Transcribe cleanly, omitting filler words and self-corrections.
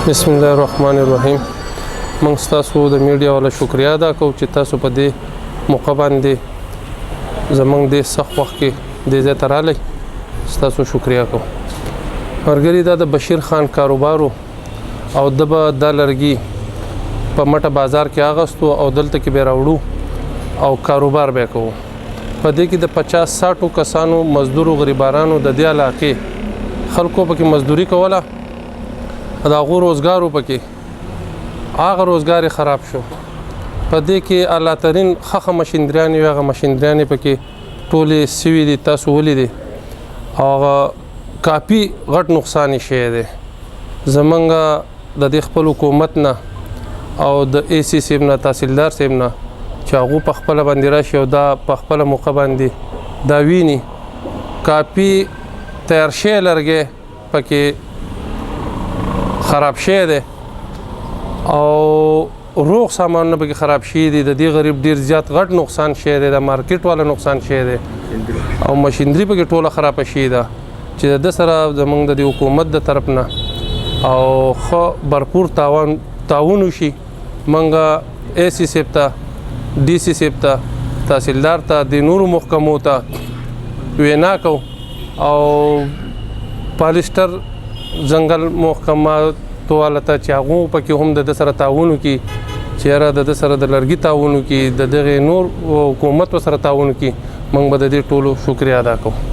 بسم الله الرحمن الرحیم. موږ تاسو د میډیا والا شکریا ادا کوو چې تاسو په دې موقع باندې زموږ د سخت وخت کې د ځای ته راغلی. تاسو شکریا کوو. مرګري دا د بشیر خان کاروبارو او د لرګي په مټه بازار کې اغستو او دلته کې به راوړو او کاروبار به کوو. په دې کې د 50-60 کسانو مزدورو غریبانو د دې علاقې خلکو پکې مزدوري کوله. دا غو روزګارو پکې هغه روزګار خراب شو. په دې کې اعلی ترین خخه ماشينريانې هغه ماشينريانې پکې ټولې سوي دي. تاسو ولیدئ هغه کافي غټ نقصان شي دی. زمونږ د دې خپل حکومت نه او د اي سي سیب نه تحصیلدار سیب نه چې هغه په خپل باندې راشي او دا په خپل موقع باندې دا ویني کافي تیار شي لرګي پکې خراب شي دی او روغ سامانونه پکې خراب شي دي. د دې غریب ډیر زیات غټ نقصان شي دی. د مارکیټ والا نقصان شي دی او ماشينري پکې ټوله خراب شي ده چې د سره زمونږ د حکومت د طرف نه او خو برپور تعاون وشي. منګه اي سي سیب ته ډي سي سیب ته تحصیلدار ته د نورو محکمو ته وینا کو او پالیسټر ځنګل محکماتو والا ته چې هغه پکې هم د سره تعاون وکړي چې را د سره د لرګي تعاون وکړي د دغه نور حکومت سره تعاون وکړي. موږ به د دې ټولو شکریا ادا کوو.